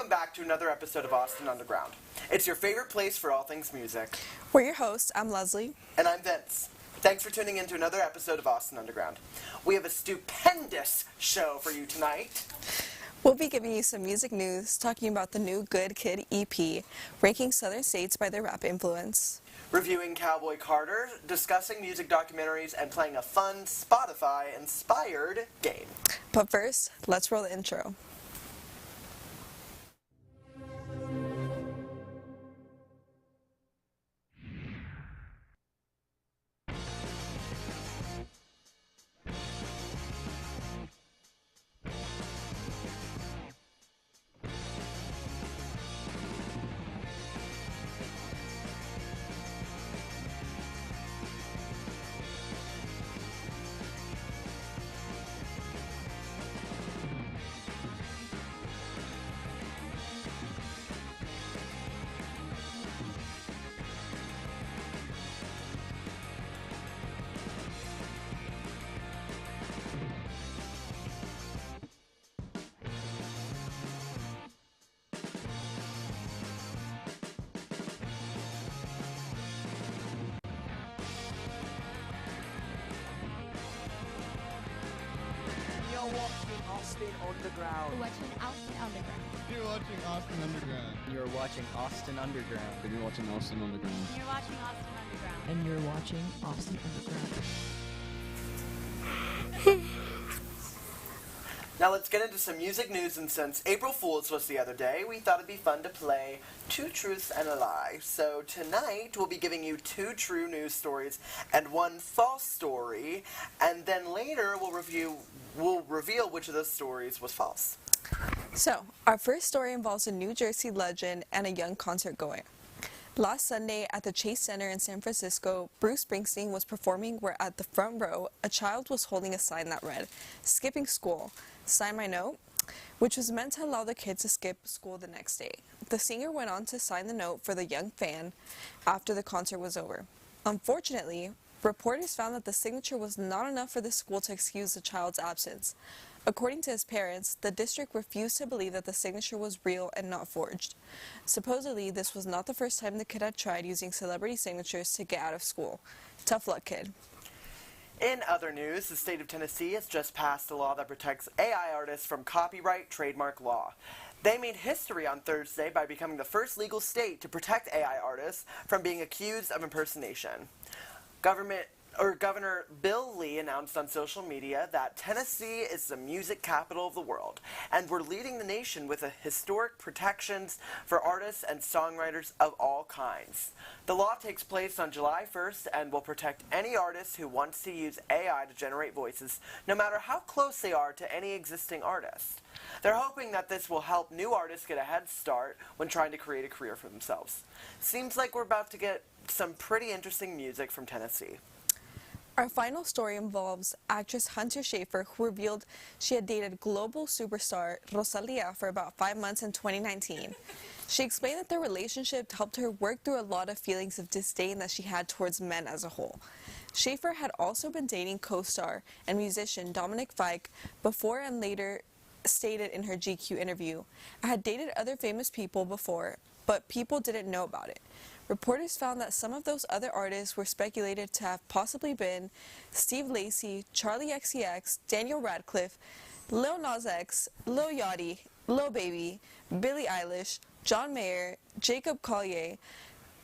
back to another episode of Austin Underground. It's your favorite place for all things music. We're your hosts. I'm Leslie. And I'm Vince. Thanks for tuning in to another episode of Austin Underground. We have a stupendous show for you tonight. We'll be giving you some music news, talking about the new Good Kid EP, ranking Southern states by their rap influence, Reviewing Cowboy Carter, discussing music documentaries, and playing a fun Spotify-inspired game. But first, let's roll the intro. You're watching Austin Underground. You're watching Austin Underground. You're watching Austin Underground. You're watching Austin Underground. And you're watching Austin Underground. Now let's get into some music news, and since April Fool's was the other day, we thought it'd be fun to play Two Truths and a Lie. So tonight we'll be giving you 2 true news stories and 1 false story, and then later we'll reveal which of those stories was false. So, our first story involves a New Jersey legend and a young concert goer. Last Sunday at the Chase Center in San Francisco, Bruce Springsteen was performing where at the front row, a child was holding a sign that read, "Skipping school, sign my note," which was meant to allow the kid to skip school the next day. The singer went on to sign the note for the young fan after the concert was over. Unfortunately, reporters found that the signature was not enough for the school to excuse the child's absence. According to his parents, the district refused to believe that the signature was real and not forged. Supposedly, this was not the first time the kid had tried using celebrity signatures to get out of school. Tough luck, kid. In other news, the state of Tennessee has just passed a law that protects AI artists from copyright trademark law. They made history on Thursday by becoming the first legal state to protect AI artists from being accused of impersonation. Governor Bill Lee announced on social media that Tennessee is the music capital of the world, and we're leading the nation with historic protections for artists and songwriters of all kinds. The law takes place on July 1st and will protect any artist who wants to use AI to generate voices, no matter how close they are to any existing artist. They're hoping that this will help new artists get a head start when trying to create a career for themselves. Seems like we're about to get some pretty interesting music from Tennessee. Our final story involves actress Hunter Schafer, who revealed she had dated global superstar Rosalia for about 5 months in 2019. She explained that their relationship helped her work through a lot of feelings of disdain that she had towards men as a whole. Schafer had also been dating co-star and musician Dominic Fike before, and later stated in her GQ interview, "I had dated other famous people before, but people didn't know about it." Reporters found that some of those other artists were speculated to have possibly been Steve Lacy, Charlie XCX, Daniel Radcliffe, Lil Nas X, Lil Yachty, Lil Baby, Billie Eilish, John Mayer, Jacob Collier,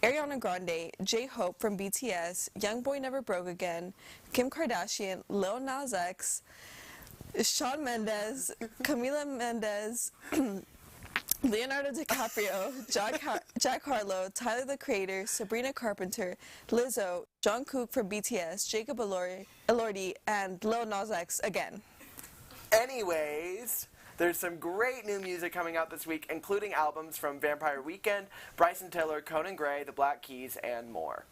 Ariana Grande, J-Hope from BTS, Youngboy Never Broke Again, Kim Kardashian, Lil Nas X, Shawn Mendes, Camila Mendes, Leonardo DiCaprio, Jack Harlow, Tyler the Creator, Sabrina Carpenter, Lizzo, Jungkook from BTS, Jacob Elordi, and Lil Nas X again. Anyways, there's some great new music coming out this week, including albums from Vampire Weekend, Bryson Tiller, Conan Gray, The Black Keys, and more.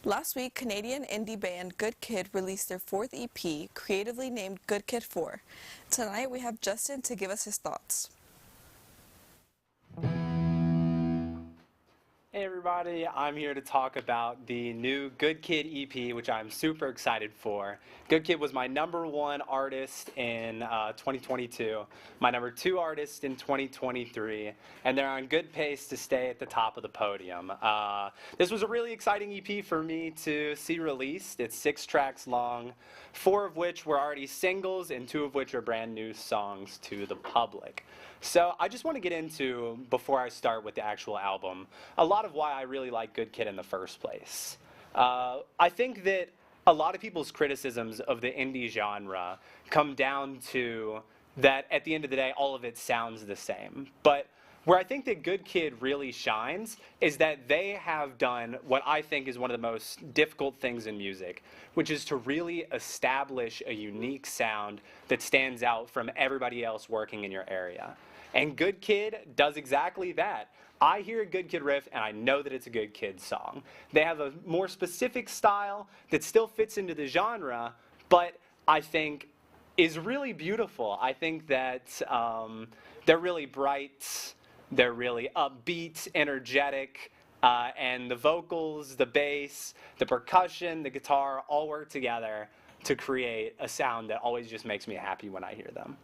Last week, Canadian indie band Good Kid released their 4th EP, creatively named Good Kid 4. Tonight, we have Justin to give us his thoughts. Hey everybody, I'm here to talk about the new Good Kid EP, which I'm super excited for. Good Kid was my #1 artist in 2022, my #2 artist in 2023, and they're on good pace to stay at the top of the podium. This was a really exciting EP for me to see released. It's 6 tracks long, 4 of which were already singles and 2 of which are brand new songs to the public. So I just want to get into, before I start with the actual album, a lot of why I really like Good Kid in the first place. I think that a lot of people's criticisms of the indie genre come down to that at the end of the day, all of it sounds the same. But where I think that Good Kid really shines is that they have done what I think is one of the most difficult things in music, which is to really establish a unique sound that stands out from everybody else working in your area. And Good Kid does exactly that. I hear a Good Kid riff and I know that it's a Good Kid song. They have a more specific style that still fits into the genre, but I think is really beautiful. I think that they're really bright, they're really upbeat, energetic, and the vocals, the bass, the percussion, the guitar all work together to create a sound that always just makes me happy when I hear them.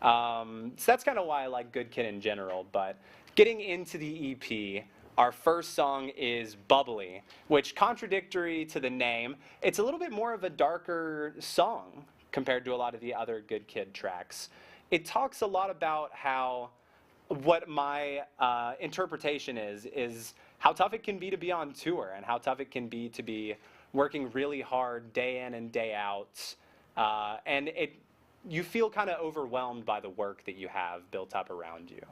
So that's kind of why I like Good Kid in general, but getting into the EP, our first song is Bubbly, which, contradictory to the name, it's a little bit more of a darker song compared to a lot of the other Good Kid tracks. It talks a lot about how, what my interpretation is how tough it can be to be on tour and how tough it can be to be working really hard day in and day out, and you feel kind of overwhelmed by the work that you have built up around you.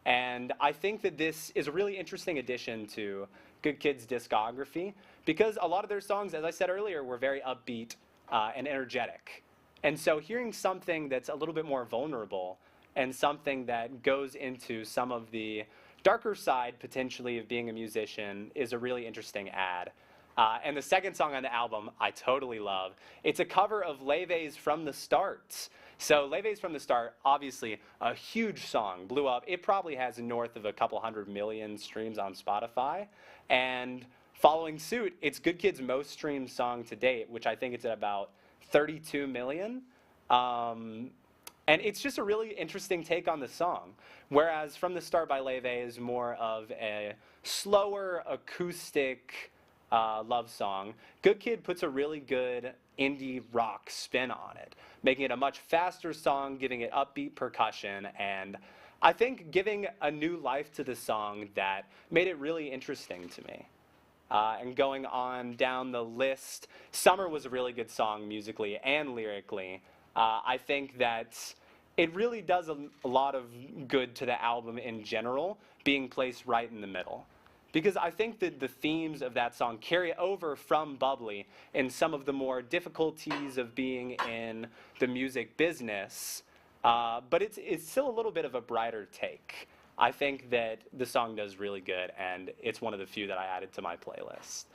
And I think that this is a really interesting addition to Good Kid's discography because a lot of their songs, as I said earlier, were very upbeat and energetic. And so hearing something that's a little bit more vulnerable and something that goes into some of the darker side, potentially, of being a musician is a really interesting add. And the second song on the album, I totally love. It's a cover of Leve's From the Start. So Leve's From the Start, obviously a huge song, blew up. It probably has north of a couple 100 million streams on Spotify. And following suit, it's Good Kid's most streamed song to date, which I think it's at about 32 million. And it's just a really interesting take on the song. Whereas From the Start by Leve is more of a slower acoustic love song, Good Kid puts a really good indie rock spin on it, making it a much faster song, giving it upbeat percussion, and I think giving a new life to the song that made it really interesting to me. And going on down the list, Summer was a really good song musically and lyrically. I think that it really does a lot of good to the album in general, being placed right in the middle. Because I think that the themes of that song carry over from Bubbly in some of the more difficulties of being in the music business, but it's still a little bit of a brighter take. I think that the song does really good, and it's one of the few that I added to my playlist.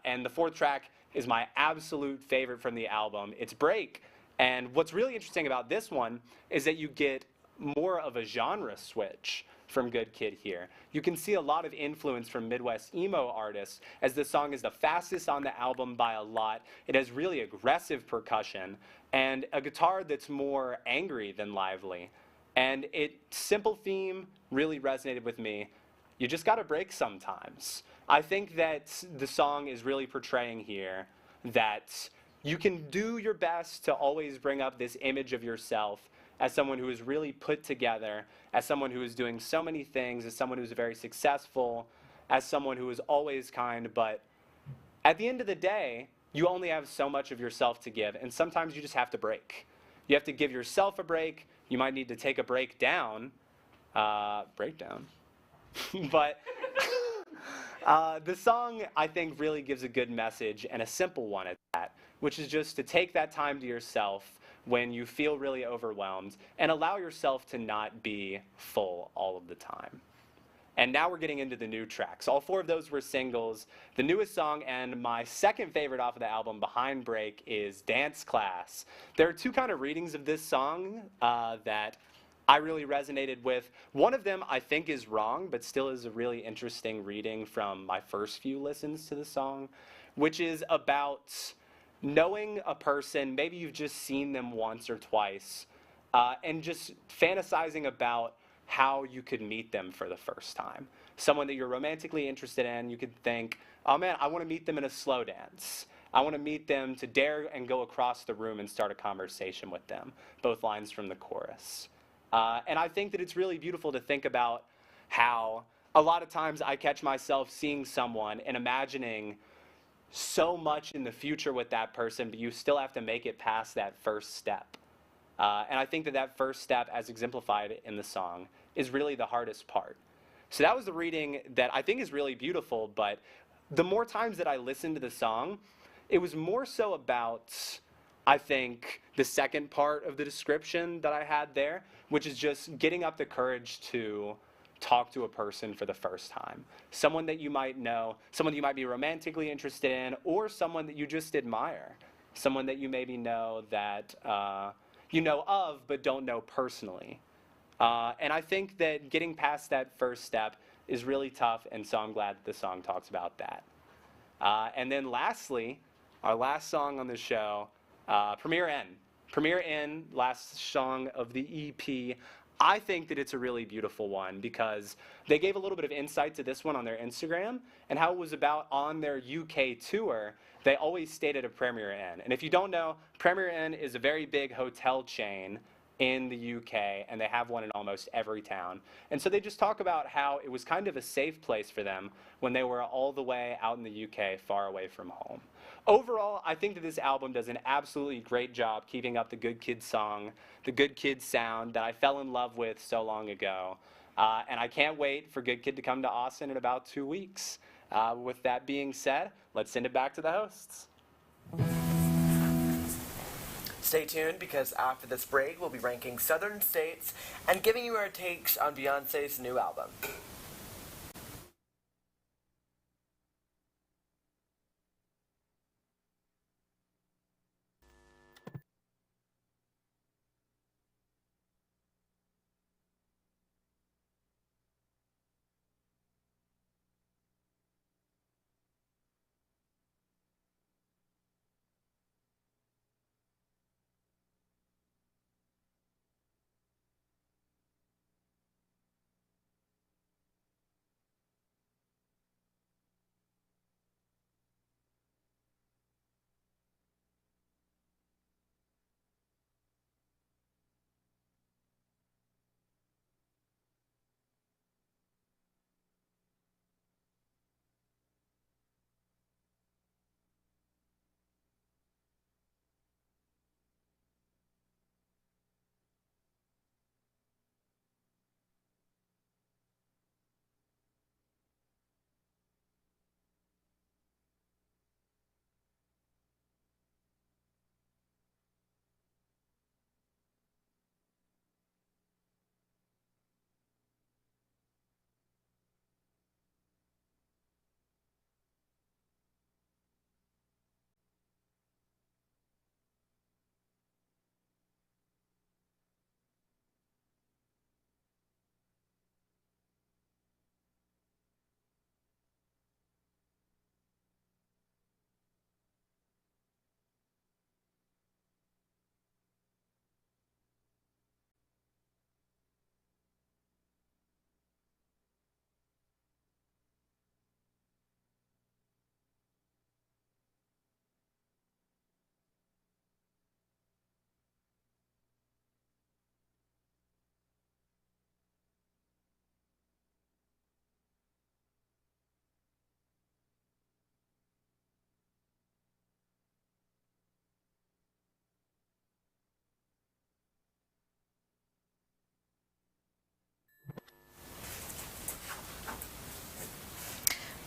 And the 4th track is my absolute favorite from the album. It's Break. And what's really interesting about this one is that you get more of a genre switch from Good Kid here. You can see a lot of influence from Midwest emo artists, as this song is the fastest on the album by a lot. It has really aggressive percussion and a guitar that's more angry than lively. And simple theme really resonated with me. You just gotta break sometimes. I think that the song is really portraying here that you can do your best to always bring up this image of yourself as someone who is really put together, as someone who is doing so many things, as someone who's very successful, as someone who is always kind, but at the end of the day, you only have so much of yourself to give, and sometimes you just have to break. You have to give yourself a break. You might need to take a break down. But the song, I think, really gives a good message, and a simple one at that, which is just to take that time to yourself when you feel really overwhelmed and allow yourself to not be full all of the time. And now we're getting into the new tracks. All 4 of those were singles. The newest song and my second favorite off of the album, behind Break, is Dance Class. There are 2 kind of readings of this song that I really resonated with. One of them I think is wrong, but still is a really interesting reading from my first few listens to the song, which is about knowing a person, maybe you've just seen them once or twice, and just fantasizing about how you could meet them for the first time. Someone that you're romantically interested in, you could think, oh man, I want to meet them in a slow dance. I want to meet them to dare and go across the room and start a conversation with them. Both lines from the chorus. And I think that it's really beautiful to think about how a lot of times I catch myself seeing someone and imagining so much in the future with that person, but you still have to make it past that first step. And I think that that first step, as exemplified in the song, is really the hardest part. So that was the reading that I think is really beautiful, but the more times that I listened to the song, it was more so about, I think, the second part of the description that I had there, which is just getting up the courage to talk to a person for the first time. Someone that you might know, someone you might be romantically interested in, or someone that you just admire. Someone that you maybe know that you know of but don't know personally. And I think that getting past that first step is really tough, and so I'm glad that the song talks about that. And then lastly, our last song on the show, Premier N. Premier N, last song of the EP. I think that it's a really beautiful one because they gave a little bit of insight to this one on their Instagram and how it was about on their UK tour. They always stayed at a Premier Inn. And if you don't know, Premier Inn is a very big hotel chain in the UK, and they have one in almost every town. And so they just talk about how it was kind of a safe place for them when they were all the way out in the UK, far away from home. Overall, I think that this album does an absolutely great job keeping up the Good Kid song, the Good Kid sound that I fell in love with so long ago. And I can't wait for Good Kid to come to Austin in about 2 weeks. With that being said, let's send it back to the hosts. Stay tuned because after this break, we'll be ranking southern states and giving you our takes on Beyoncé's new album.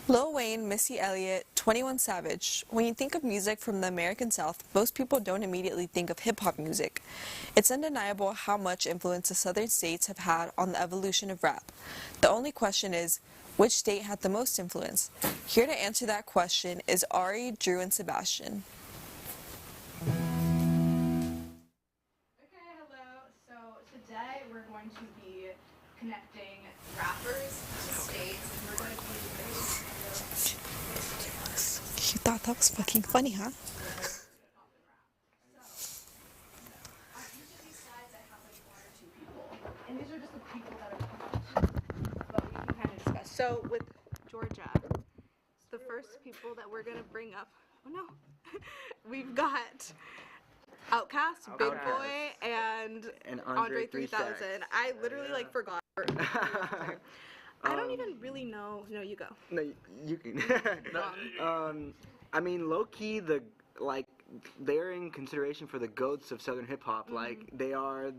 Lil Wayne, Missy Elliott, 21 Savage. When you think of music from the American South, most people don't immediately think of hip-hop music. It's undeniable how much influence the southern states have had on the evolution of rap. The only question is, which state had the most influence? Here to answer that question is Ari, Drew, and Sebastian. Okay, hello. So today today we're going to be connecting rappers to states, and we're going to be You thought that was fucking funny, huh? and these are just the people that are but we can kind of discuss. So with Georgia, the first people that we're gonna bring up. Oh no, we've got Outkast, Big Boy, and Andre 3000. I literally like forgot. I don't even really know. No, you go. No, you can. I mean, low key, they're in consideration for the goats of Southern hip hop. Like, they are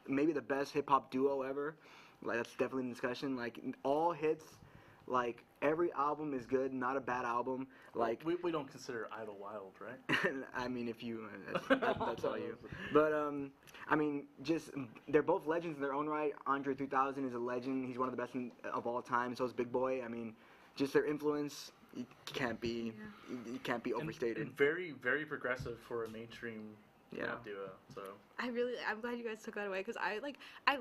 maybe the best hip hop duo ever. Like, that's definitely in discussion. Like, all hits. Like, every album is good, not a bad album. Like, we don't consider Idle Wild, right? I mean, if you, that's all you. But I mean, they're both legends in their own right. Andre 3000 is a legend. He's one of the best of all time. So is Big Boy. I mean, just their influence, it can't be overstated. And very, very progressive for a mainstream rap duo. So I'm glad you guys took that away because I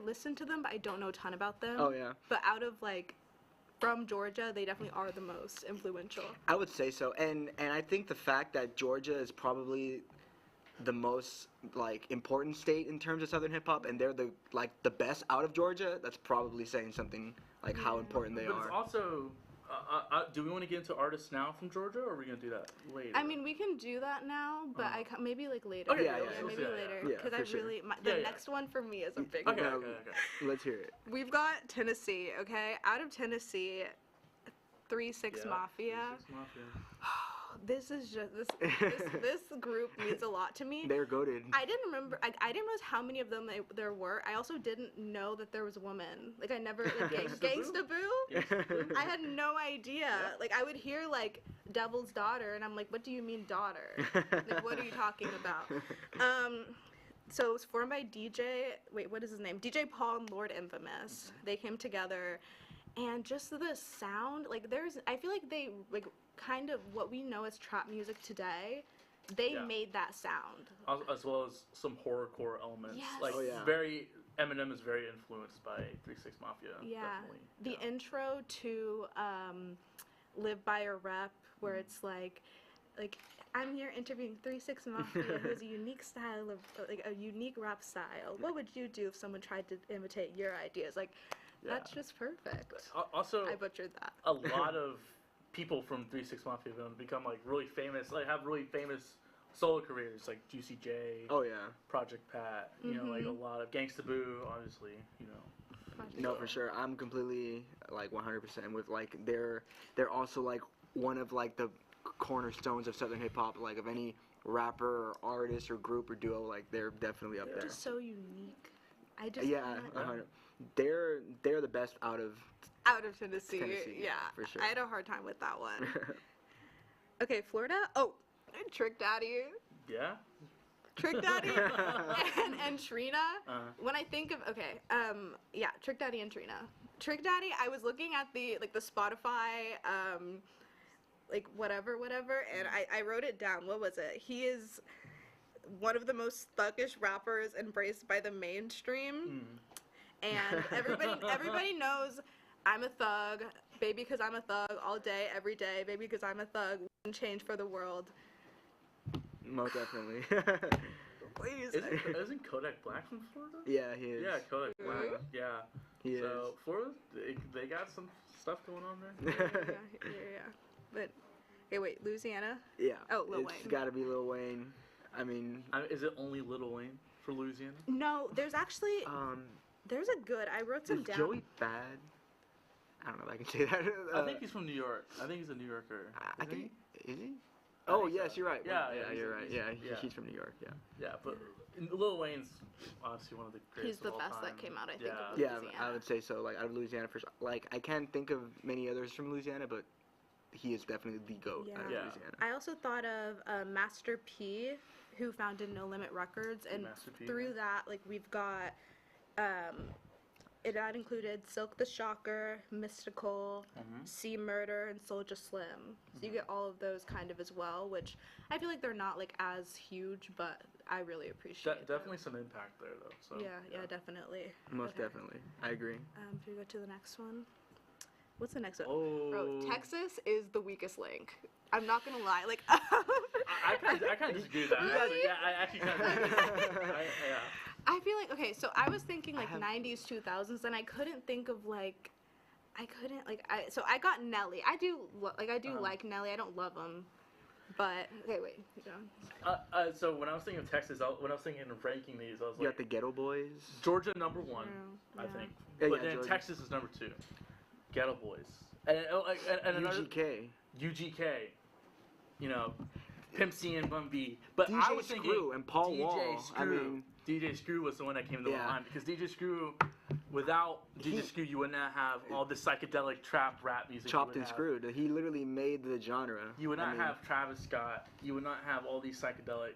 listen to them, but I don't know a ton about them. Oh yeah. But out of from Georgia, they definitely are the most influential. I would say so, and I think the fact that Georgia is probably the most important state in terms of Southern hip hop, and they're the best out of Georgia. That's probably saying something how important they but are. It's also, do we want to get into artists now from Georgia, or are we gonna do that later? I mean, we can do that now, but maybe later. Okay, maybe later. Yeah, Because for sure. the next one for me is a big Okay, one. okay. Let's hear it. We've got Tennessee. Okay, out of Tennessee, 3-6 Mafia. 3-6 Mafia. This is just this group means a lot to me. They're goated. I didn't realize how many of them there were. I also didn't know that there was a woman. Like I never Gangsta Boo. I had no idea. Yeah. Like I would hear Devil's Daughter, and I'm like, what do you mean daughter? Like what are you talking about? So it was formed by what is his name? DJ Paul and Lord Infamous. They came together, and just the sound, I feel like they kind of what we know as trap music today, they made that sound. As well as some horrorcore elements. Yes. Eminem is very influenced by 3-6 Mafia. Yeah. Definitely. The intro to Live by a Rep, where it's like I'm here interviewing 3-6 Mafia, who has a unique style of a unique rap style. What would you do if someone tried to imitate your ideas? That's just perfect. Also, I butchered that. A lot of people from 3-6 Mafia have become really famous, have really famous solo careers, like Juicy J. Oh yeah. Project Pat. You know, a lot of Gangsta Boo, obviously. You know. No, for sure. I'm completely 100% with they're also one of the cornerstones of Southern hip hop. Of any rapper or artist or group or duo, they're definitely up there. Just so unique. They're the best out of Tennessee. Yeah, for sure. I had a hard time with that one. Okay, Florida. Oh, Trick Daddy. Yeah. Trick Daddy and Trina. When I think of Trick Daddy and Trina. Trick Daddy. I was looking at the Spotify whatever, and I wrote it down. What was it? He is one of the most thuggish rappers embraced by the mainstream. And everybody knows I'm a thug, baby, because I'm a thug all day, every day, baby, because I'm a thug, wouldn't change for the world. Most definitely. Please. Isn't Kodak Black from Florida? Yeah, he is. Yeah, Kodak Black. Yeah. He is. So Florida, they got some stuff going on there. Yeah. But, okay, wait, Louisiana? Yeah. Oh, Lil Wayne. It's got to be Lil Wayne. I mean, is it only Lil Wayne for Louisiana? No, there's actually... There's a good. I wrote some is down. Joey bad? I don't know if I can say that. I think he's from New York. I think he's a New Yorker. Is he? Oh yes, you're right. Yeah, you're right. He's from New York. Yeah. Yeah, but Lil Wayne's honestly one of the greatest. He's the of all best time. that came out. I think. Of Yeah, Louisiana. I would say so. Out of Louisiana, for I can't think of many others from Louisiana, but he is definitely the GOAT out of Louisiana. I also thought of Master P, who founded No Limit Records, and through that, we've got. That included Silk the Shocker, Mystical, C Murder, and Soulja Slim. So you get all of those kind of as well, which I feel like they're not as huge, but I really appreciate. Definitely some impact there though. So Yeah, definitely. Most Okay. definitely. I agree. Should we go to the next one? What's the next one? Oh. Bro, Texas is the weakest link. I'm not gonna lie. Like, I kind of disagree with that. Yeah, I actually kind of. Yeah. I feel like, okay, so I was thinking like 90s, 2000s, and I couldn't think of like, so I got Nelly. I do like Nelly. I don't love him, but okay, wait, keep going. So when I was thinking of Texas, when I was thinking of ranking these, I was You like, got the Ghetto Boys. Georgia number 1, I think, but then Georgia. Texas is number 2. Ghetto Boys, and another UGK, you know, Pimp C and Bun B. But DJ I was thinking Screw and Paul DJ Wall. Screw. I mean, DJ Screw was the one that came to mind because DJ Screw, without DJ Screw, you would not have all this psychedelic trap rap music. Chopped and Screwed. He literally made the genre. You would not have Travis Scott. You would not have all these psychedelic,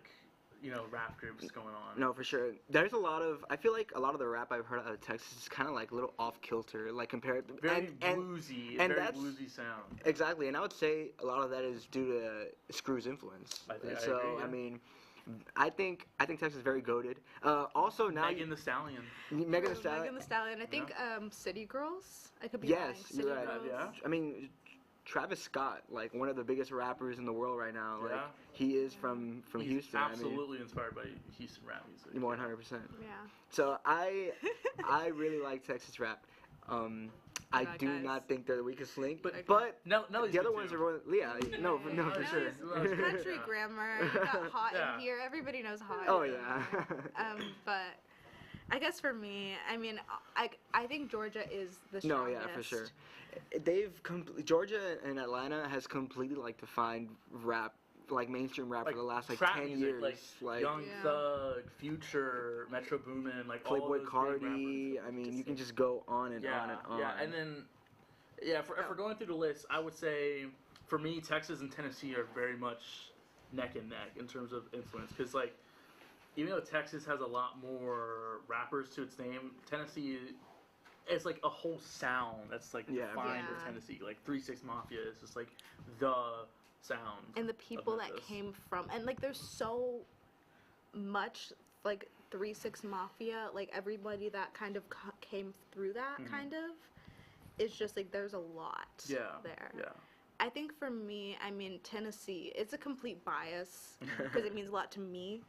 rap groups going on. No, for sure. There's a lot of. I feel like a lot of the rap I've heard out of Texas is kind of like a little off kilter, like compared to very bluesy, and very that's bluesy sound. Exactly, and I would say a lot of that is due to Screw's influence. I agree, I mean, I think Texas is very goated. Also now Megan Thee Stallion. Megan Thee Stallion. Megan Thee Stallion. I think City Girls. I could be Yes, lying. City you're right. Girls. Yeah. I mean, Travis Scott, like one of the biggest rappers in the world right now. Yeah. Like he is from He's Houston. absolutely inspired by Houston rap music. 100%. Yeah. So I really like Texas rap. I do not think they're the weakest link, but no, the other ones are really, no, for sure. Country grammar. You got hot in here. Everybody knows hot. Oh yeah. But I guess for me, I mean, I think Georgia is the strongest. No, yeah, for sure. Georgia and Atlanta has completely like defined rap, like mainstream rap for the last like 10 music, years. Like Young Thug, Future, Metro Boomin, like all Playboy those Cardi. I mean, you can just go on and on and on. Yeah, and then if we're going through the list, I would say for me, Texas and Tennessee are very much neck and neck in terms of influence. Because like, even though Texas has a lot more rappers to its name, Tennessee. It's like a whole sound that's like defined with Tennessee. Like 3 6 Mafia is just like the sound. And the people that came from, and like there's so much like 3 6 Mafia, like everybody that kind of came through that kind of. It's just like there's a lot there. Yeah. I think for me, I mean Tennessee. It's a complete bias because it means a lot to me.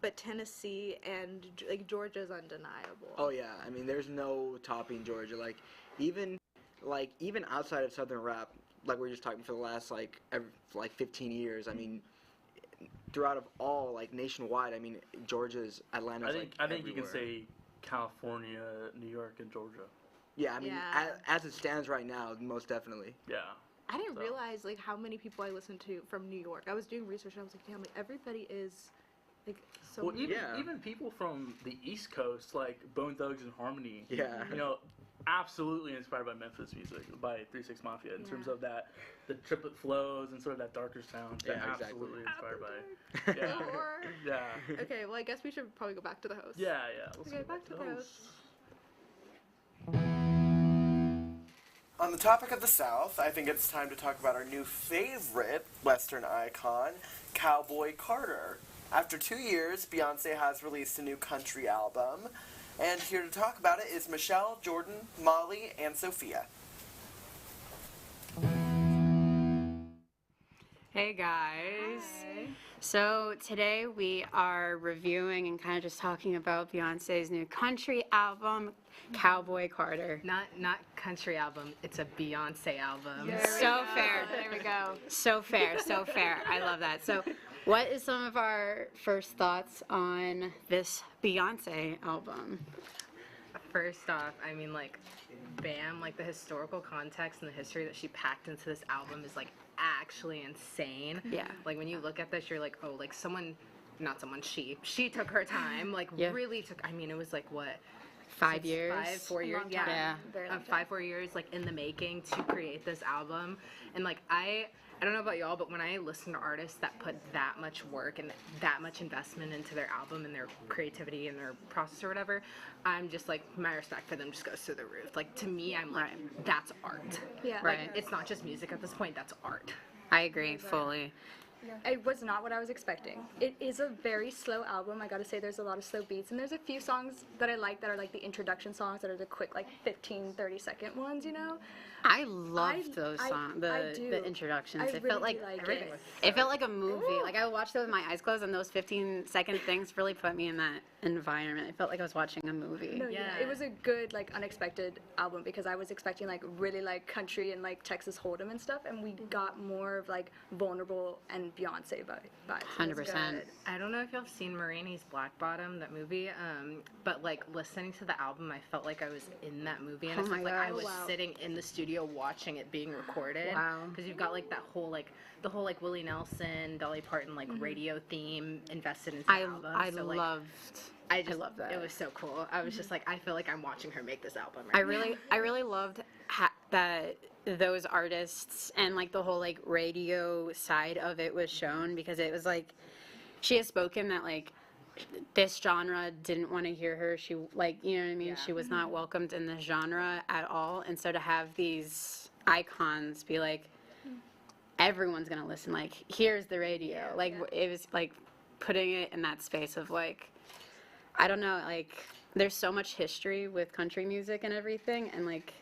But Tennessee and like Georgia's undeniable. Oh yeah, I mean there's no topping Georgia. Like even outside of Southern rap, like we're just talking for the last like 15 years. I mean, throughout of all like nationwide. I mean Georgia's Atlanta's. I think you can say California, New York, and Georgia. Yeah, I mean as it stands right now, most definitely. Yeah. I didn't realize like how many people I listened to from New York. I was doing research and I was like, damn, like everybody is. Like, so well, even people from the East Coast, like Bone Thugs and Harmony, absolutely inspired by Memphis music, by 3 6 Mafia, in terms of the triplet flows and sort of that darker sound. Yeah, absolutely inspired by. Yeah. Okay, well, I guess we should probably go back to the host. Yeah. Let's go back to the host. On the topic of the South, I think it's time to talk about our new favorite Western icon, Cowboy Carter. After 2 years, Beyoncé has released a new country album, and here to talk about it is Michelle, Jordan, Molly, and Sophia. Hey guys. Hi. So today we are reviewing and kind of just talking about Beyonce's new country album, Cowboy Carter. Not country album, it's a Beyonce album. So fair. There we go. So fair. I love that. So what is some of our first thoughts on this Beyonce album? First off, I mean, like, bam, like the historical context and the history that she packed into this album is like actually insane. Yeah. Like when you look at this, you're like, oh, like she took her time, like really took, I mean, it was like what? 5 years? 4 years, yeah. 4 years, like in the making to create this album. And like, I don't know about y'all, but when I listen to artists that put that much work and that much investment into their album and their creativity and their process or whatever, I'm just like, my respect for them just goes through the roof. Like, to me, I'm like, that's art. Yeah. Like, it's not just music at this point, that's art. I agree fully. It was not what I was expecting. It is a very slow album. I gotta say, there's a lot of slow beats, and there's a few songs that I like that are like the introduction songs that are the quick, like 15, 30-second ones, you know? I loved those songs, the introductions. I it really felt like like it felt like a movie. Like I watched it with my eyes closed, and those 15-second things really put me in that environment. It felt like I was watching a movie. No, yeah. It was a good, like, unexpected album because I was expecting, like, really, like, country and, like, Texas Hold'em and stuff, and we got more of, like, vulnerable and Beyoncé vibes. 100%. I don't know if y'all have seen Marini's Black Bottom, that movie, but, like, listening to the album, I felt like I was in that movie, and Oh my like I was gosh. sitting in the studio watching it being recorded. Wow. Because you've got, like, the whole, like, Willie Nelson, Dolly Parton, like, radio theme invested into the album. I So, like, loved. I love that. It was so cool. I was just like, I feel like I'm watching her make this album. I really loved that those artists and like the whole like radio side of it was shown, because it was like she has spoken that like this genre didn't want to hear her. She, like, you know what I mean? Yeah. She was not welcomed in this genre at all. And so to have these icons be like, everyone's gonna listen, like, here's the radio. Like, it was like putting it in that space of like, I don't know, like, there's so much history with country music and everything, and like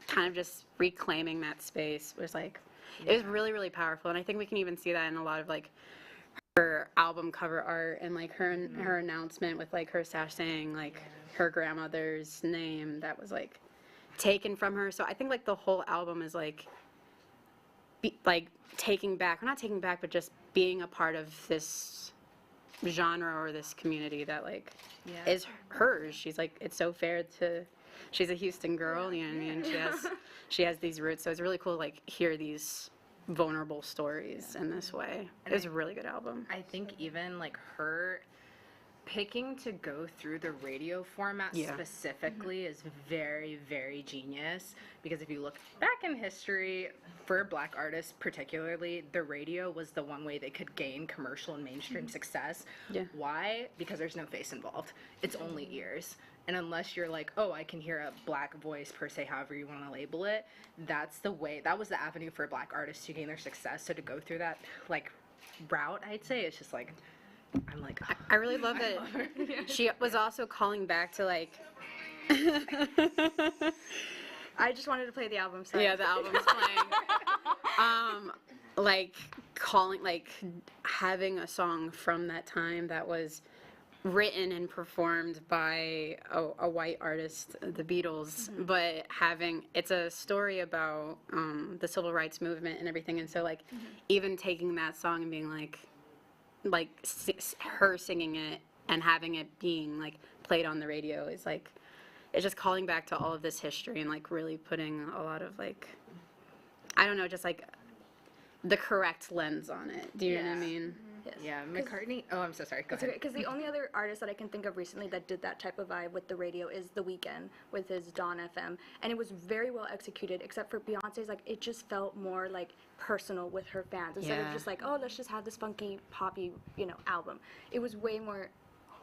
kind of just reclaiming that space was like, it was really, really powerful. And I think we can even see that in a lot of like her album cover art and like her announcement with like her sash saying like her grandmother's name that was like taken from her. So I think like the whole album is like like taking back, or not taking back, but just being a part of this genre or this community that like is hers. She's like, it's so fair to, she's a Houston girl, you know what I mean? She has these roots, so it's really cool to like hear these vulnerable stories in this way. It was a really good album. I think even like her picking to go through the radio format specifically is very, very genius, because if you look back in history, for Black artists particularly, the radio was the one way they could gain commercial and mainstream success. Why? Because there's no face involved. It's only ears. And unless you're like, oh, I can hear a Black voice per se, however you want to label it, that's the way, that was the avenue for Black artists to gain their success. So to go through that like route, I'd say, it's just like, I'm like, oh, I really love it. She was also calling back to like I just wanted to play the album. Sorry. Yeah, the album's playing. Like calling, like having a song from that time that was written and performed by a white artist, the Beatles, but having, it's a story about the civil rights movement and everything, and so like even taking that song and being like her singing it and having it being like played on the radio is like, it's just calling back to all of this history and like really putting a lot of like, I don't know, just like the correct lens on it. Do you know what I mean? Yes. Yeah, McCartney. Oh, I'm so sorry. Go ahead. Because the only other artist that I can think of recently that did that type of vibe with the radio is The Weeknd with his Dawn FM, and it was very well executed. Except for Beyonce's, like it just felt more like personal with her fans instead of just like, oh, let's just have this funky poppy, you know, album. It was way more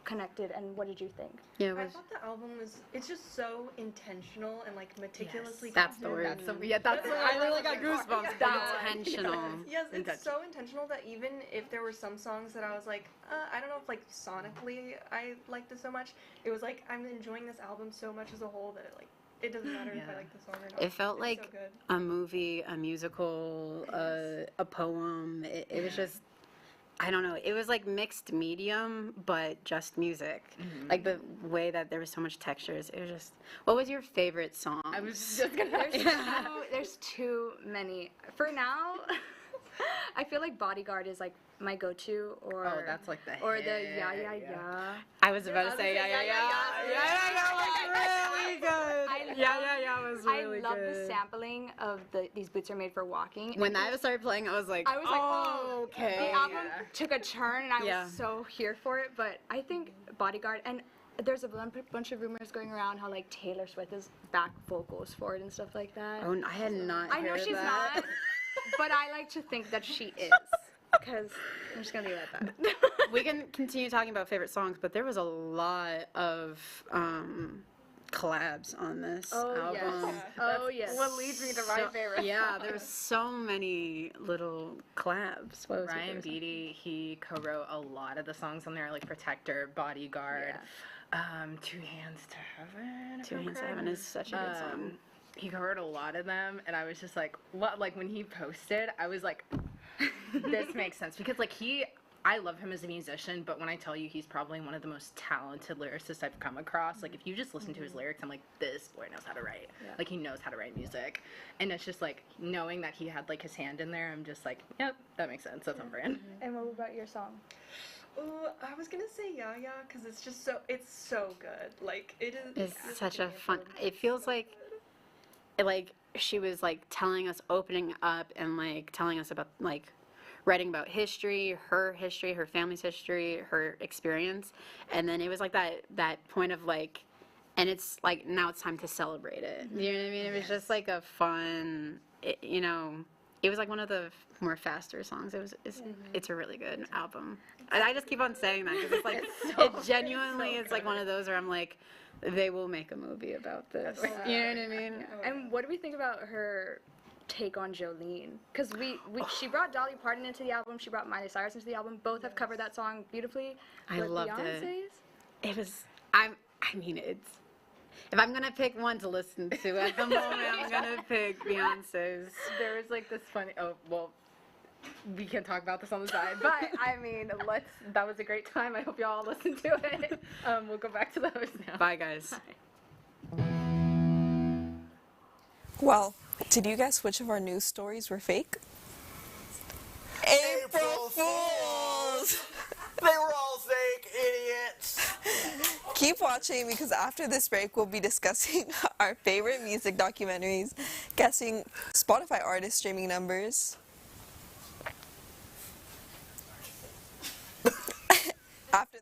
connected. And what did you think? Yeah, I thought the album was, it's just so intentional and like meticulously that's the word. That's the word. I really got goosebumps. Intentional. Yes, it's so intentional that even if there were some songs that I was like, I don't know if like sonically I liked it so much, it was like I'm enjoying this album so much as a whole that it doesn't matter if I like the song or not. It felt like so good. a movie, a musical, a poem. It was just, I don't know. It was like mixed medium, but just music. Like the way that there was so much textures. It was just. What was your favorite song? I was just gonna. There's too many. For now, I feel like Bodyguard is like my go-to, or Oh, that's like the or hit. the yeah. I was about to say yeah was really good. Yeah was really good. I love the sampling of these boots are made for walking. When that started playing, I was like, oh, okay. The album took a turn, and I was so here for it. But I think Bodyguard, and there's a bunch of rumors going around how like Taylor Swift is back vocals for it and stuff like that. Oh, I had not. I know heard she's that. not, but I like to think that she is. Because I'm just gonna leave it at that. We can continue talking about favorite songs, but there was a lot of collabs on this Oh yes. album. Oh yes. What leads me to my favorite. Yeah, song. there's so many little collabs. What was your Ryan favorite song? Beatty, he co-wrote a lot of the songs on there, like Protector, Bodyguard, Two Hands to Heaven. if Two I'm Hands to correct. Heaven is such a good song. He covered a lot of them, and I was just like, what? Like, when he posted, I was like, this makes sense. Because, like, I love him as a musician, but when I tell you he's probably one of the most talented lyricists I've come across, like, if you just listen to his lyrics, I'm like, this boy knows how to write. Yeah. Like, he knows how to write music. And it's just, like, knowing that he had, like, his hand in there, I'm just like, yep, that makes sense. That's on brand. And what about your song? Ooh, I was gonna say Yeah Yeah because it's just so good. Like it is. It's such a fun. It feels like she was like telling us, opening up, and like telling us about like writing about history, her family's history, her experience, and then it was like that point of like, and it's like now it's time to celebrate it. You know what I mean? It was just like a fun, you know. It was like one of the more faster songs. It's a really good album. And I just keep on saying that because it's like it genuinely is like one of those where I'm like, they will make a movie about this. You know what I mean? And what do we think about her take on Jolene? Because she brought Dolly Parton into the album. She brought Miley Cyrus into the album. Both have covered that song beautifully. I But loved Beyonce's? it. It was. I mean, it's. If I'm gonna pick one to listen to at the moment, I'm gonna pick Beyonce's. There was like this funny. Oh well, we can talk about this on the side, but I mean, that was a great time. I hope y'all listen to it. We'll go back to those now. Bye, guys. Well, did you guess which of our news stories were fake? April Fools! They were all fake, idiots! Keep watching because after this break we'll be discussing our favorite music documentaries, guessing Spotify artist streaming numbers. After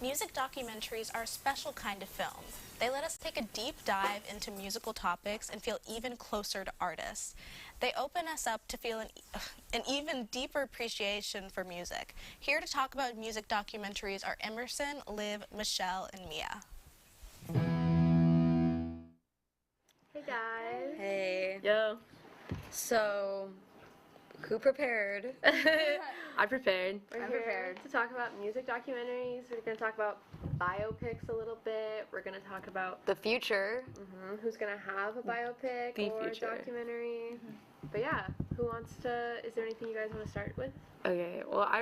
Music documentaries are a special kind of film. They let us take a deep dive into musical topics and feel even closer to artists. They open us up to feel an even deeper appreciation for music. Here to talk about music documentaries are Emerson, Liv, Michelle, and Mia. Hey guys. Hey. Yo. So, Who prepared? I prepared. We're here to talk about music documentaries. We're going to talk about biopics a little bit. We're going to talk about the future. Who's going to have a biopic or a documentary. But yeah, is there anything you guys want to start with? Okay, well, I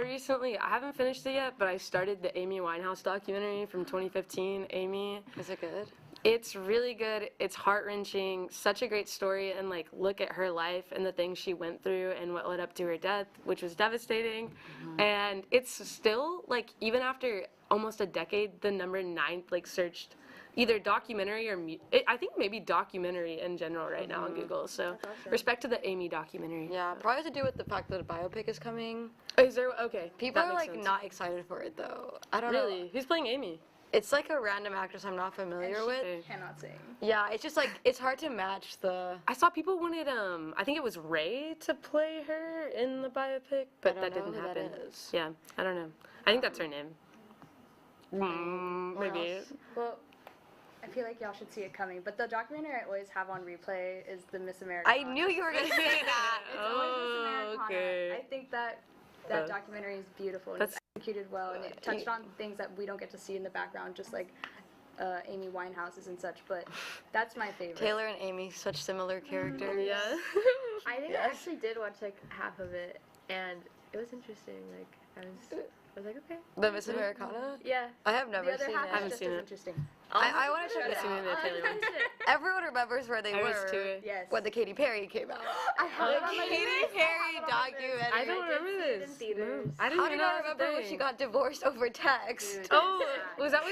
haven't finished it yet, but I started the Amy Winehouse documentary from 2015, Amy. Is it good? It's really good. It's heart-wrenching. Such a great story, and like look at her life and the things she went through and what led up to her death, which was devastating. And it's still like even after almost a decade, the number 9 like searched either documentary or I think maybe documentary in general right now on Google. So awesome. Respect to the Amy documentary. Yeah, probably to do with the fact that a biopic is coming. Is there okay? People that are makes like sense. not excited for it though. I don't know. Really? Who's playing Amy? It's like a random actress I'm not familiar with. Cannot sing. Yeah, it's just like it's hard to match the. I saw people wanted I think it was Ray to play her in the biopic, but that didn't happen. Yeah, I don't know. I think that's her name. Maybe. Well, I feel like y'all should see it coming. But the documentary I always have on replay is the Miss America. I knew you were gonna say that. It's always Miss Americana. okay. I think that documentary is beautiful and it's executed well, and it touched on things that we don't get to see in the background, just like Amy Winehouse's and such. But that's my favorite. Taylor and Amy, such similar characters. Yeah. I think I actually did watch like half of it, and it was interesting. Like I was like, okay. The Miss Americana? Yeah. I have never The other seen half it. is haven't just seen as it. interesting. I want to check it I've seen out. the Taylor one. Everyone remembers where they I was were too. Yes. when the Katy Perry came out. I have it on my Katy list. Perry documentary. I don't remember this. In theaters. I didn't How even do know you that was a remember when thing. she got divorced over text? Dude. Oh, was that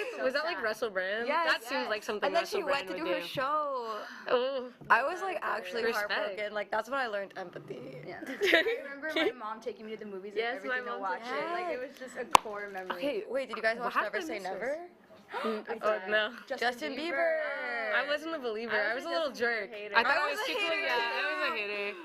like sad. Russell Brand? Yes, That seems like something And then Russell she went Brand to would do her show. Oh. I was like actually Respect. heartbroken. Like that's when I learned empathy. Yeah. I remember my mom taking me to the movies and Yes, my everything to mom watch did. it. Like it was just a core memory. Okay, wait, did you guys watch How Never did I Say miss this? Never? Oh no. Justin Bieber. I wasn't a believer. I was a little jerk. hater. I thought I I was was a too cool. hater, Yeah, I was a hater.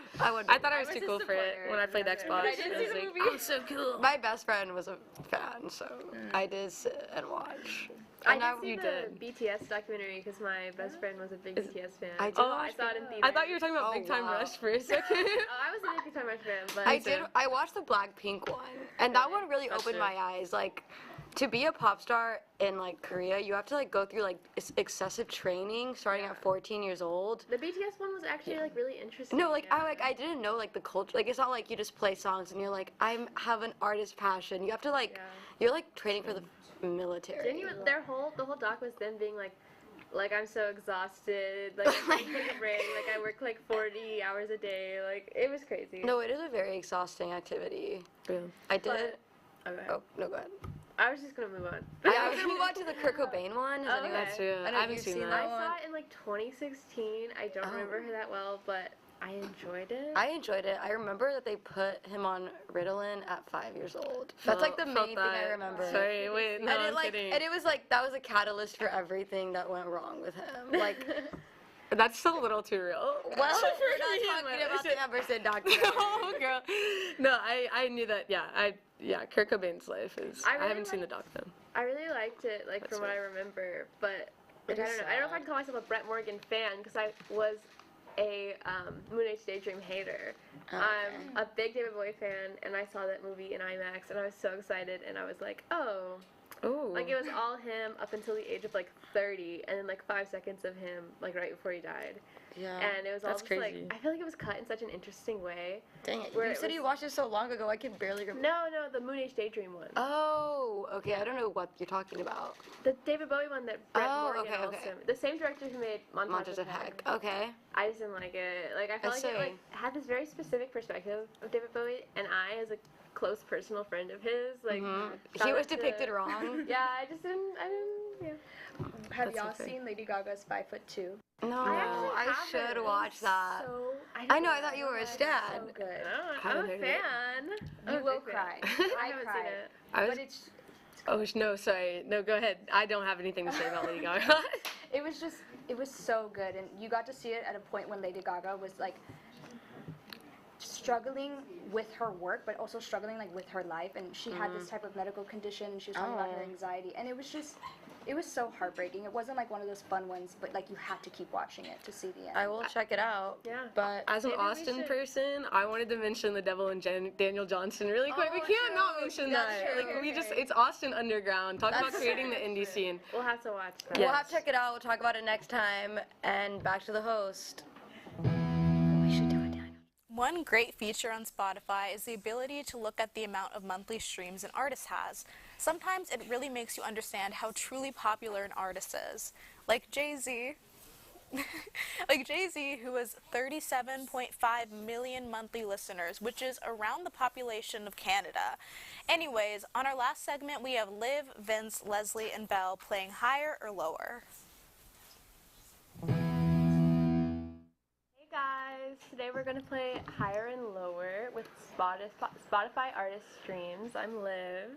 I I thought I was I too was cool a for it supporter. when I played Xbox. I didn't I see was the like, movie. I'm so cool. My best friend was a fan, so I did sit and watch. I And did now see you the did. BTS documentary because my best friend was a big BTS fan. I did Oh, I watch saw it in theaters. I thought you were talking about Oh, Big Time wow. Rush for a second. Oh, I was a Big Time Rush fan, but I watched the Blackpink one, and that one really That's opened true. my eyes. Like, to be a pop star in like Korea, you have to like go through like excessive training starting at 14 years old. the BTS one was actually like really interesting. No, like yeah. I didn't know like the culture. Like it's not like you just play songs and you're like have an artist passion. You have to like you're like training for the military. Didn't you? The whole doc was them being like I'm so exhausted, like I can't take a break, like I work like 40 hours a day, like it was crazy. No, it is a very exhausting activity. Yeah. I did. Okay. Oh no, go ahead. I was just gonna move on. Yeah, I was gonna move on to the Kurt Cobain one. Has Oh, anyone- That's true. I know I haven't you've seen seen that. I one. saw it in like 2016. I don't remember her that well, but I enjoyed it. I enjoyed it. I remember that they put him on Ritalin at 5 years old. That's like the Felt main thing I that. remember. Sorry, wait, no, and it I'm like, kidding. and it was like that was a catalyst for everything that went wrong with him. Like, That's still a little too real. well, we're not talking about the Emerson documentary. Oh, girl. No, I knew that. Yeah, Kurt Cobain's life is. I I really haven't seen the like- doc though. I really liked it, like That's from what I right. remember, but It like, I is don't know. I don't know if sad. I'd call myself a Brett Morgan fan because I was a Moon Age Daydream hater. I'm a big David Bowie fan, and I saw that movie in IMAX, and I was so excited, and I was like, oh. Ooh. Like, it was all him up until the age of, like, 30, and then, like, 5 seconds of him, like, right before he died. Yeah. And it was all That's just, crazy. like, I feel like it was cut in such an interesting way. Dang it. where You it said was- you watched it so long ago, I can barely remember. No, the Moon Age Daydream one. Oh, okay. I don't know what you're talking about. The David Bowie one that Brett Oh, Morgan okay, also. okay. The same director who made Monsters of Heck. Okay. I just didn't like it. Like, I felt like it like, had this very specific perspective of David Bowie, and I, as a close personal friend of his, like, He found was it to- depicted wrong. Yeah, I didn't, yeah. Have That's y'all okay. seen Lady Gaga's 5'2"? No, I I should haven't. watch that. So, I know, I thought you were a stan. So good. I'm haven't a heard of it. fan. I'm You a will big fan. cry. I I haven't cried. seen it. I was. But it's Oh no, sorry. No, go ahead. I don't have anything to say about Lady Gaga. it was so good, and you got to see it at a point when Lady Gaga was like struggling with her work, but also struggling like with her life. And she had this type of medical condition, and she was talking about her anxiety, and it was so heartbreaking. It wasn't like one of those fun ones, but like you had to keep watching it to see the end. I will check it out. Yeah. But as an Austin person, I wanted to mention The Devil and Daniel Johnston really quick. We can't not mention that. It's Austin Underground. Talk about creating the indie scene. We'll have to watch that. We'll have to check it out. We'll talk about it next time. And back to the host. One great feature on Spotify is the ability to look at the amount of monthly streams an artist has. Sometimes it really makes you understand how truly popular an artist is. Like Jay-Z. Who has 37.5 million monthly listeners, which is around the population of Canada. Anyways, on our last segment, we have Liv, Vince, Leslie, and Belle playing Higher or Lower. Hey guys, today we're going to play Higher and Lower with Spotify artist streams. I'm Liv.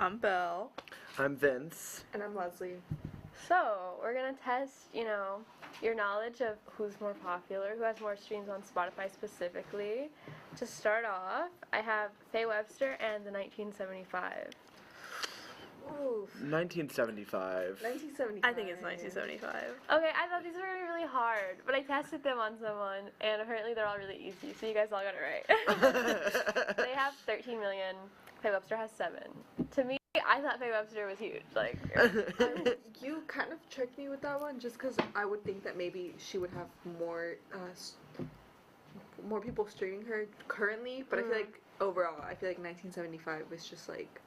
I'm Belle. I'm Vince. And I'm Leslie. So, we're going to test, your knowledge of who's more popular, who has more streams on Spotify specifically. To start off, I have Faye Webster and the 1975. Ooh. 1975. 1975. I think it's 1975. Okay, I thought these were going to be really hard, but I tested them on someone, and apparently they're all really easy, so you guys all got it right. They have 13 million. Faye Webster has 7. To me, I thought Faye Webster was huge. You kind of tricked me with that one, just because I would think that maybe she would have more people streaming her currently, but I feel like overall, 1975 was just like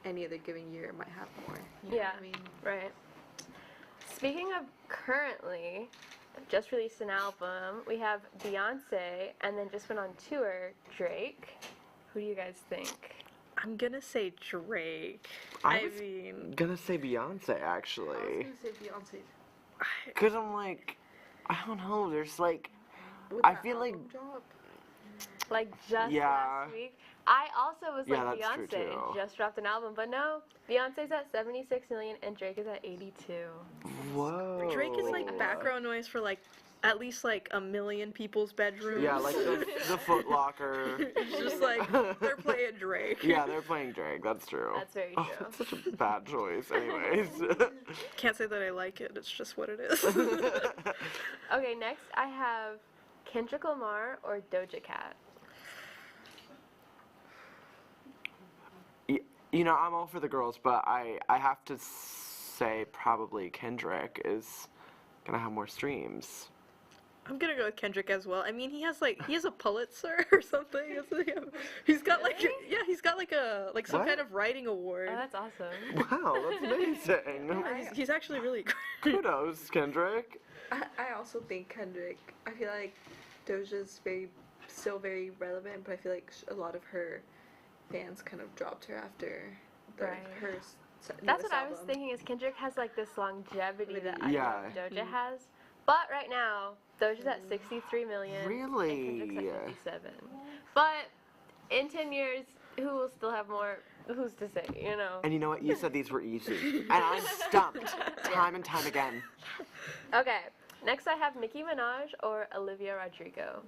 any other given year might have more. You know what I mean? Right. Speaking of currently, just released an album. We have Beyoncé, and then just went on tour, Drake. Who do you guys think? I'm gonna say Drake. I mean, gonna say Beyonce actually. I was gonna say Beyonce. Cause I'm like, I don't know. There's like, I feel like. Just last week. I also was like, that's true, Beyonce just dropped an album, but no, Beyonce's at 76 million and Drake is at 82. Whoa. Drake is like background noise for like at least like a million people's bedrooms. Yeah, like the Foot Locker. It's just like they're playing Drake. Yeah, they're playing Drake. That's true. That's very true. It's such a bad choice. Anyways. Can't say that I like it. It's just what it is. Okay, next I have Kendrick Lamar or Doja Cat. I'm all for the girls, but I have to say probably Kendrick is gonna have more streams. I'm gonna go with Kendrick as well. I mean, he has a Pulitzer or something. He's got like some kind of writing award. Oh, that's awesome. Wow, that's amazing. He's actually really great. Kudos, Kendrick. I also think Kendrick. I feel like Doja's still very relevant, but I feel like a lot of her fans kind of dropped her after her. That's what I was thinking. Is Kendrick has like this longevity that I think Doja Mm-hmm. has, but right now Doja's at 63 million. Really? And Kendrick's at 57. But in 10 years, who will still have more? Who's to say? And you know what? You said these were easy, and I'm stumped time and time again. Okay. Next, I have Nicki Minaj or Olivia Rodrigo.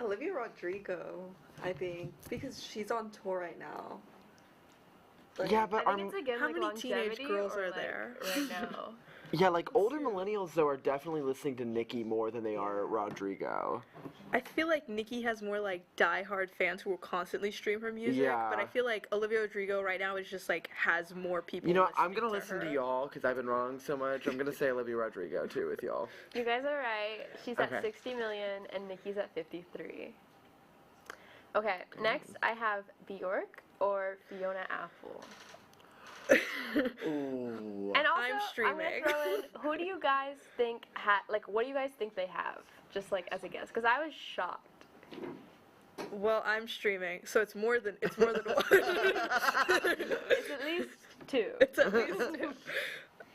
Olivia Rodrigo, I think, because she's on tour right now. Yeah, but I think it's again how like many teenage longevity girls or, are like, there? right now? Yeah, like older millennials though are definitely listening to Nicki more than they are Rodrigo. I feel like Nicki has more like diehard fans who will constantly stream her music. Yeah. But I feel like Olivia Rodrigo right now is just like has more people. I'm gonna listen to y'all because I've been wrong so much. I'm gonna say Olivia Rodrigo too with y'all. You guys are right. She's Okay. at 60 million and Nicki's at 53. Okay, next I have Bjork or Fiona Apple. Ooh. And also, I'm streaming. gonna throw in, who do you guys think what do you guys think they have? Just like as a guess, because I was shocked. Well, I'm streaming, so it's more than one. It's at least 2. It's at least 2.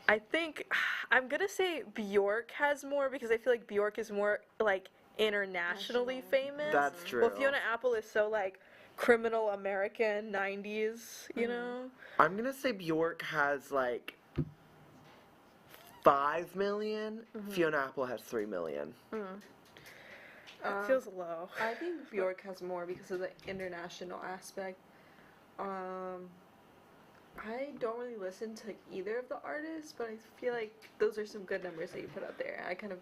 I think I'm gonna say Bjork has more because I feel like Bjork is more like internationally famous. That's true. Well, Fiona Apple is so like criminal American 90s, you know? I'm gonna say Bjork has like 5 million. Fiona Apple has 3 million. It feels low. I think Bjork has more because of the international aspect. I don't really listen to either of the artists, but I feel like those are some good numbers that you put out there. I kind of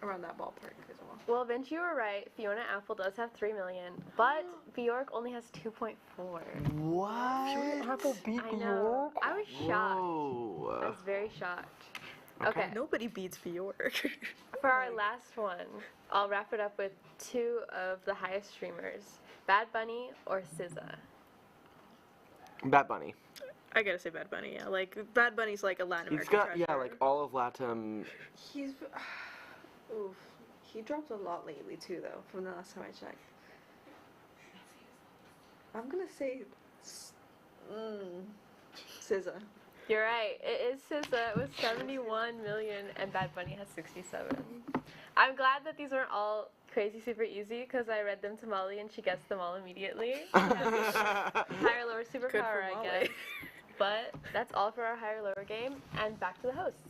around that ballpark as well. Well, Vince, you were right. Fiona Apple does have 3 million, but Bjork only has 2.4. What? Fiona Apple beat Bjork? I was shocked. Whoa. I was very shocked. Okay. Nobody beats Bjork. For our last one, I'll wrap it up with 2 of the highest streamers, Bad Bunny or SZA. Bad Bunny. I gotta say Bad Bunny, yeah. Like, Bad Bunny's like a Latin He's American got, treasure. yeah, like all of Latin. He's, oof, he dropped a lot lately too, though. From the last time I checked. I'm gonna say, SZA. You're right. It is SZA with 71 million, and Bad Bunny has 67. I'm glad that these weren't all crazy super easy because I read them to Molly and she guessed them all immediately. Higher lower superpower, I guess. But that's all for our higher lower game, and back to the hosts.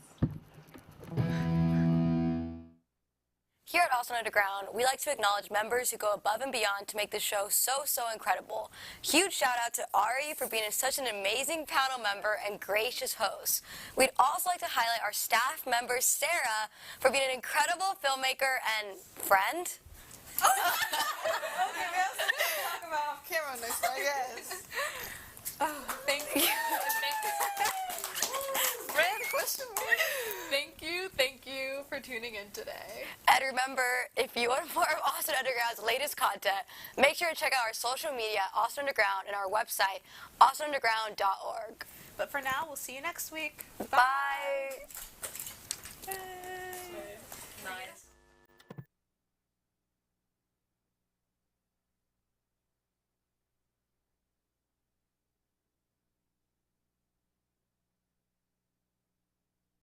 Here at Austin Underground, we like to acknowledge members who go above and beyond to make the show so incredible. Huge shout out to Ari for being such an amazing panel member and gracious host. We'd also like to highlight our staff member, Sarah, for being an incredible filmmaker and friend. Okay, we also need to talk about off camera next, I guess. Oh, thank you. Red question mark. Thank you for tuning in today. And remember, if you want more of Austin Underground's latest content, make sure to check out our social media, Austin Underground, and our website, austinunderground.org. But for now, we'll see you next week. Bye.